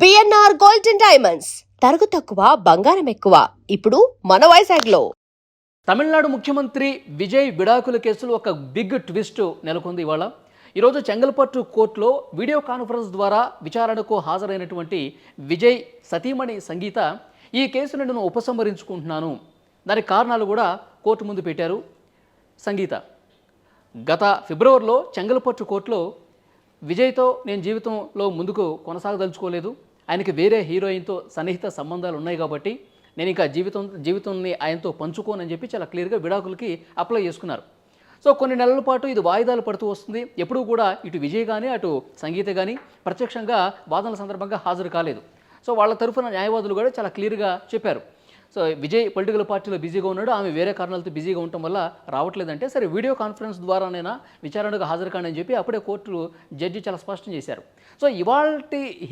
BNR gold and diamonds తరుగు తక్కువ బంగారం ఎక్కువ ఇప్పుడు మన వైజాగ్లో. తమిళనాడు ముఖ్యమంత్రి విజయ్ విడాకుల కేసులో ఒక బిగ్ ట్విస్ట్ నెలకొంది. ఇవాళ ఈరోజు చెంగల్పట్టు కోర్టులో వీడియో కాన్ఫరెన్స్ ద్వారా విచారణకు హాజరైనటువంటి విజయ్ సతీమణి సంగీత ఈ కేసును నేను ఉపసంహరించుకుంటున్నాను, దానికి కారణాలు కూడా కోర్టు ముందు పెట్టారు. సంగీత గత ఫిబ్రవరిలో చెంగల్పట్టు కోర్టులో విజయ్తో నేను జీవితంలో ముందుకు కొనసాగదలుచుకోలేదు, ఆయనకి వేరే హీరోయిన్తో సన్నిహిత సంబంధాలు ఉన్నాయి కాబట్టి నేను ఇంకా జీవితాన్ని ఆయనతో పంచుకోనని చెప్పి చాలా క్లియర్గా విడాకులకి అప్లై చేసుకున్నారు. సో కొన్ని నెలల పాటు ఇది వాయిదాలు పడుతూ వస్తుంది. ఎప్పుడూ కూడా ఇటు విజయ్ కానీ అటు సంగీత కానీ ప్రత్యక్షంగా వాదనల సందర్భంగా హాజరు కాలేదు. సో వాళ్ళ తరఫున న్యాయవాదులు కూడా చాలా క్లియర్గా చెప్పారు. సో విజయ్ పొలిటికల్ పార్టీలో బిజీగా ఉన్నాడు, ఆమె వేరే కారణాలతో బిజీగా ఉండటం వల్ల రావట్లేదంటే సరే వీడియో కాన్ఫరెన్స్ ద్వారానైనా విచారణకు హాజరు కాని అని చెప్పి అప్పుడే కోర్టు జడ్జి చాలా స్పష్టం చేశారు. సో ఇవాళ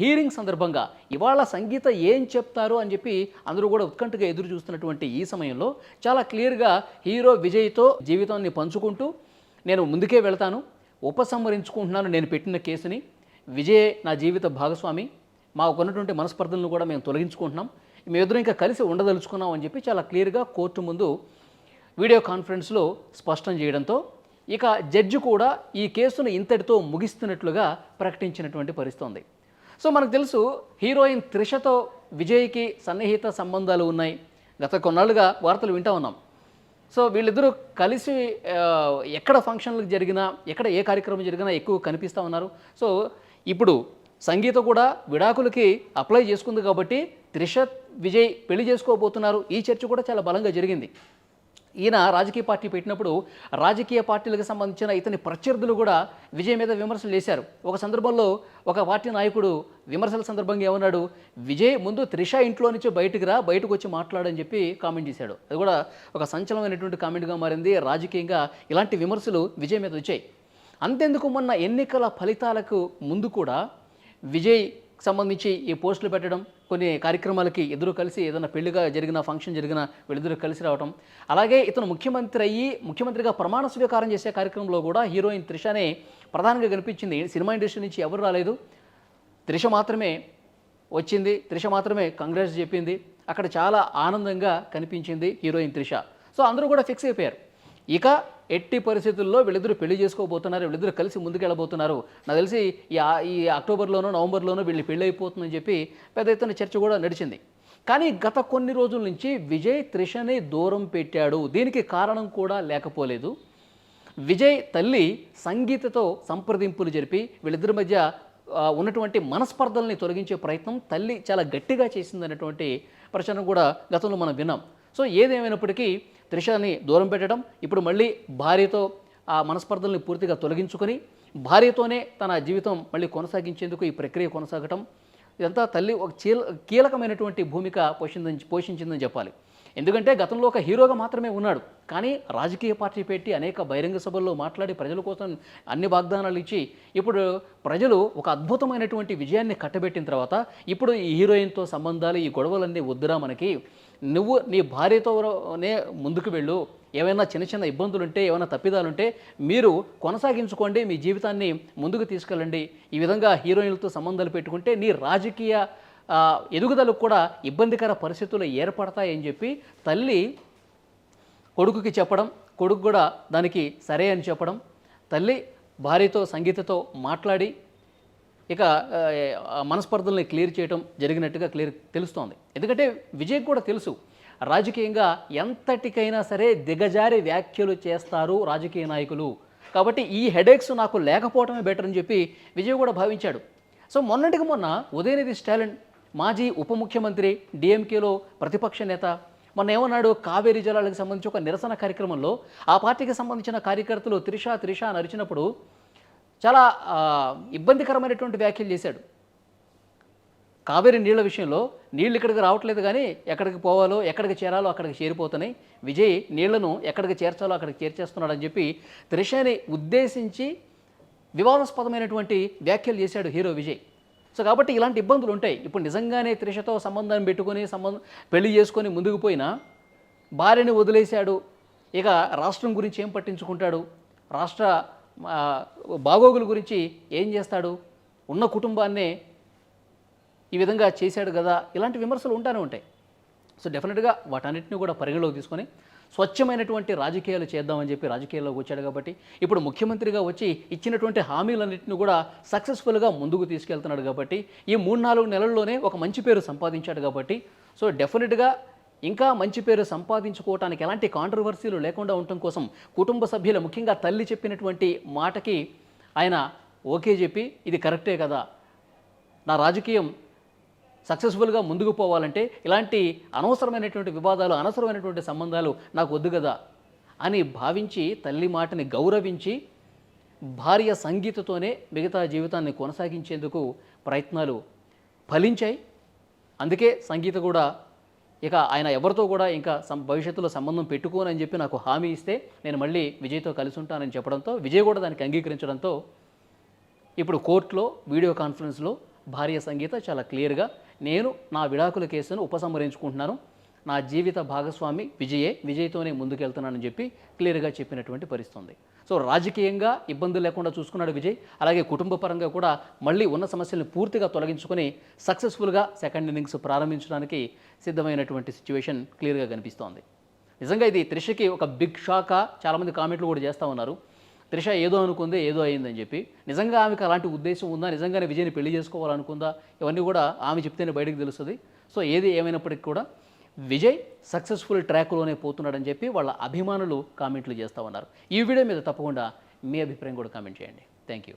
హీరింగ్ సందర్భంగా ఇవాళ సంగీత ఏం చెప్తారు అని చెప్పి అందరూ కూడా ఉత్కంఠగా ఎదురు చూస్తున్నటువంటి ఈ సమయంలో చాలా క్లియర్గా హీరో విజయ్తో జీవితాన్ని పంచుకుంటూ నేను ముందుకే వెళ్తాను, ఉపసంహరించుకుంటున్నాను నేను పెట్టిన కేసుని, విజయ్ నా జీవిత భాగస్వామి, మాకు ఉన్నటువంటి మనస్పర్ధలను కూడా మేము తొలగించుకుంటున్నాం, మేమిద్దరం ఇంకా కలిసి ఉండదలుచుకున్నాం అని చెప్పి చాలా క్లియర్గా కోర్టు ముందు వీడియో కాన్ఫరెన్స్లో స్పష్టం చేయడంతో ఇక జడ్జి కూడా ఈ కేసును ఇంతటితో ముగిస్తున్నట్లుగా ప్రకటించినటువంటి పరిస్థితి ఉంది. సో మనకు తెలుసు హీరోయిన్ త్రిషతో విజయ్కి సన్నిహిత సంబంధాలు ఉన్నాయి. గత కొన్నాళ్ళుగా వార్తలు వింటూ ఉన్నాం. సో వీళ్ళిద్దరూ కలిసి ఎక్కడ ఫంక్షన్లకు జరిగినా ఎక్కడ ఏ కార్యక్రమం జరిగినా ఎక్కువ కనిపిస్తూ ఉన్నారు. సో ఇప్పుడు సంగీత కూడా విడాకులకి అప్లై చేసుకుంది కాబట్టి త్రిష విజయ్ పెళ్లి చేసుకోబోతున్నారు. ఈ చర్చ కూడా చాలా బలంగా జరిగింది. ఈయన రాజకీయ పార్టీ పెట్టినప్పుడు రాజకీయ పార్టీలకు సంబంధించిన ఇతని ప్రత్యర్థులు కూడా విజయ్ మీద విమర్శలు చేశారు. ఒక సందర్భంలో ఒక పార్టీ నాయకుడు విమర్శల సందర్భంగా ఏమన్నాడు, విజయ్ ముందు త్రిష ఇంట్లో నుంచి బయటకు వచ్చి మాట్లాడని చెప్పి కామెంట్ చేశాడు. అది కూడా ఒక సంచలనమైనటువంటి కామెంట్గా మారింది. రాజకీయంగా ఇలాంటి విమర్శలు విజయ్ మీద వచ్చాయి. అంతెందుకు మొన్న ఎన్నికల ఫలితాలకు ముందు కూడా విజయ్ సంబంధించి ఈ పోస్టులు పెట్టడం, కొన్ని కార్యక్రమాలకి ఇద్దరు కలిసి ఏదైనా పెళ్లిగా జరిగిన ఫంక్షన్ జరిగిన వీళ్ళిద్దరూ కలిసి రావడం, అలాగే ఇతను ముఖ్యమంత్రిగా ప్రమాణ స్వీకారం చేసే కార్యక్రమంలో కూడా హీరోయిన్ త్రిషనే ప్రధానంగా కనిపించింది. సినిమా ఇండస్ట్రీ నుంచి ఎవరు రాలేదు, త్రిష మాత్రమే వచ్చింది, త్రిష మాత్రమే కంగ్రాట్స్ చెప్పింది. అక్కడ చాలా ఆనందంగా కనిపించింది హీరోయిన్ త్రిష. సో అందరూ కూడా ఫిక్స్ అయిపోయారు, ఇక ఎట్టి పరిస్థితుల్లో వీళ్ళిద్దరూ పెళ్లి చేసుకోబోతున్నారు, వీళ్ళిద్దరూ కలిసి ముందుకెళ్ళబోతున్నారు. నాకు తెలిసి ఈ అక్టోబర్లోనో నవంబర్లోనో వీళ్ళు పెళ్ళి అయిపోతుందని చెప్పి పెద్ద ఎత్తున చర్చ కూడా నడిచింది. కానీ గత కొన్ని రోజుల నుంచి విజయ్ త్రిషని దూరం పెట్టాడు. దీనికి కారణం కూడా లేకపోలేదు. విజయ్ తల్లి సంగీతతో సంప్రదింపులు జరిపి వీళ్ళిద్దరి మధ్య ఉన్నటువంటి మనస్పర్ధల్ని తొలగించే ప్రయత్నం తల్లి చాలా గట్టిగా చేసిందనేటువంటి ప్రశ్న కూడా గతంలో మనం విన్నాం. సో ఏదేమైనప్పటికీ త్రిషని దూరం పెట్టడం, ఇప్పుడు మళ్ళీ భార్యతో ఆ మనస్పర్ధల్ని పూర్తిగా తొలగించుకొని భార్యతోనే తన జీవితం మళ్ళీ కొనసాగించేందుకు ఈ ప్రక్రియ కొనసాగటం, ఇదంతా తల్లి ఒక కీలకమైనటువంటి భూమిక పోషించిందని చెప్పాలి. ఎందుకంటే గతంలో ఒక హీరోగా మాత్రమే ఉన్నాడు, కానీ రాజకీయ పార్టీ పెట్టి అనేక బహిరంగ సభల్లో మాట్లాడి ప్రజల కోసం అన్ని వాగ్దానాలు ఇచ్చి ఇప్పుడు ప్రజలు ఒక అద్భుతమైనటువంటి విజయాన్ని కట్టబెట్టిన తర్వాత ఇప్పుడు ఈ హీరోయిన్తో సంబంధాలు, ఈ గొడవలన్నీ వద్దురా మనకి, నువ్వు నీ భార్యతోనే ముందుకు వెళ్ళు, ఏమైనా చిన్న చిన్న ఇబ్బందులుంటే ఏమైనా తప్పిదాలుంటే మీరు కొనసాగించుకోండి, మీ జీవితాన్ని ముందుకు తీసుకెళ్ళండి, ఈ విధంగా హీరోయిన్లతో సంబంధాలు పెట్టుకుంటే నీ రాజకీయ ఎదుగుదలకు కూడా ఇబ్బందికర పరిస్థితులు ఏర్పడతాయని చెప్పి తల్లి కొడుకుకి చెప్పడం, కొడుకు కూడా దానికి సరే అని చెప్పడం, తల్లి భార్యతో సంగీతతో మాట్లాడి ఇక మనస్పర్ధల్ని క్లియర్ చేయడం జరిగినట్టుగా తెలుస్తోంది. ఎందుకంటే విజయ్ కూడా తెలుసు రాజకీయంగా ఎంతటికైనా సరే దిగజారి వ్యాఖ్యలు చేస్తారు రాజకీయ నాయకులు, కాబట్టి ఈ హెడేక్స్ నాకు లేకపోవడమే బెటర్ అని చెప్పి విజయ్ కూడా భావించాడు. సో మొన్నటికి మొన్న ఉదయనిధి స్టాలిన్ మాజీ ఉప ముఖ్యమంత్రి, డిఎంకేలో ప్రతిపక్ష నేత, మొన్న ఏమన్నాడు, కావేరీ జలాలకు సంబంధించి ఒక నిరసన కార్యక్రమంలో ఆ పార్టీకి సంబంధించిన కార్యకర్తలు త్రిష అని అరిచినప్పుడు చాలా ఇబ్బందికరమైనటువంటి వ్యాఖ్యలు చేశాడు. కావేరీ నీళ్ల విషయంలో నీళ్ళు ఇక్కడికి రావట్లేదు కానీ ఎక్కడికి పోవాలో ఎక్కడికి చేరాలో అక్కడికి చేరిపోతున్నాయి, విజయ్ నీళ్లను ఎక్కడికి చేర్చాలో అక్కడికి చేర్చేస్తున్నాడని చెప్పి త్రిషని ఉద్దేశించి వివాదాస్పదమైనటువంటి వ్యాఖ్యలు చేశాడు హీరో విజయ్. సో కాబట్టి ఇలాంటి ఇబ్బందులు ఉంటాయి. ఇప్పుడు నిజంగానే త్రిషతో సంబంధం పెట్టుకొని పెళ్లి చేసుకొని ముందుకు పోయినా భార్యని వదిలేశాడు, ఇక రాష్ట్రం గురించి ఏం పట్టించుకుంటాడు, రాష్ట్ర ఆ, బాగోగుల గురించి ఏం చేస్తాడు, ఉన్న కుటుంబాన్నే ఈ విధంగా చేశాడు కదా, ఇలాంటి విమర్శలు ఉంటానే ఉంటాయి. సో డెఫినెట్గా వాటన్నిటిని కూడా పరిగణలోకి తీసుకొని స్వచ్ఛమైనటువంటి రాజకీయాలు చేద్దామని చెప్పి రాజకీయాల్లోకి వచ్చాడు కాబట్టి ఇప్పుడు ముఖ్యమంత్రిగా వచ్చి ఇచ్చినటువంటి హామీలన్నింటినీ కూడా సక్సెస్ఫుల్గా ముందుకు తీసుకెళ్తున్నాడు కాబట్టి ఈ 3-4 నెలల్లోనే ఒక మంచి పేరు సంపాదించాడు కాబట్టి సో డెఫినెట్గా ఇంకా మంచి పేరు సంపాదించుకోవటానికి ఎలాంటి కాంట్రవర్సీలు లేకుండా ఉండటం కోసం కుటుంబ సభ్యులు ముఖ్యంగా తల్లి చెప్పినటువంటి మాటకి ఆయన ఓకే చెప్పి ఇది కరెక్టే కదా, నా రాజకీయం సక్సెస్ఫుల్గా ముందుకు పోవాలంటే ఇలాంటి అనవసరమైనటువంటి వివాదాలు అనవసరమైనటువంటి సంబంధాలు నాకు వద్దు కదా అని భావించి తల్లి మాటని గౌరవించి భార్య సంగీతతోనే మిగతా జీవితాన్ని కొనసాగించేందుకు ప్రయత్నాలు ఫలించాయి. అందుకే సంగీత కూడా ఇక ఆయన ఎవరితో కూడా ఇంకా భవిష్యత్తులో సంబంధం పెట్టుకోనని చెప్పి నాకు హామీ ఇస్తే నేను మళ్ళీ విజయ్తో కలిసి ఉంటానని చెప్పడంతో విజయ్ కూడా దానికి అంగీకరించడంతో ఇప్పుడు కోర్టులో వీడియో కాన్ఫరెన్స్లో భార్య సంగీత చాలా క్లియర్గా నేను నా విడాకుల కేసును ఉపసంహరించుకుంటున్నాను, నా జీవిత భాగస్వామి విజయ్తోనే ముందుకెళ్తున్నానని చెప్పి క్లియర్గా చెప్పినటువంటి పరిస్థితుంది. సో రాజకీయంగా ఇబ్బందులు లేకుండా చూసుకున్నాడు విజయ్, అలాగే కుటుంబ పరంగా కూడా మళ్ళీ ఉన్న సమస్యలను పూర్తిగా తొలగించుకొని సక్సెస్ఫుల్గా సెకండ్ ఇన్నింగ్స్ ప్రారంభించడానికి సిద్ధమైనటువంటి సిచ్యువేషన్ క్లియర్గా కనిపిస్తోంది. నిజంగా ఇది త్రిషకి ఒక బిగ్ షాకా, చాలామంది కామెంట్లు కూడా చేస్తూ ఉన్నారు. త్రిష ఏదో అనుకుందే ఏదో అయిందని చెప్పి, నిజంగా ఆమెకు అలాంటి ఉద్దేశం ఉందా, నిజంగానే విజయ్ని పెళ్లి చేసుకోవాలనుకుందా, ఇవన్నీ కూడా ఆమె చెప్తేనే బయటకు తెలుస్తుంది. సో ఏది ఏమైనప్పటికీ కూడా విజయ్ సక్సెస్ఫుల్ ట్రాక్లోనే పోతున్నాడని చెప్పి వాళ్ళ అభిమానులు కామెంట్లు చేస్తూ ఉన్నారు. ఈ వీడియో మీద తప్పకుండా మీ అభిప్రాయం కూడా కామెంట్ చేయండి. Thank you.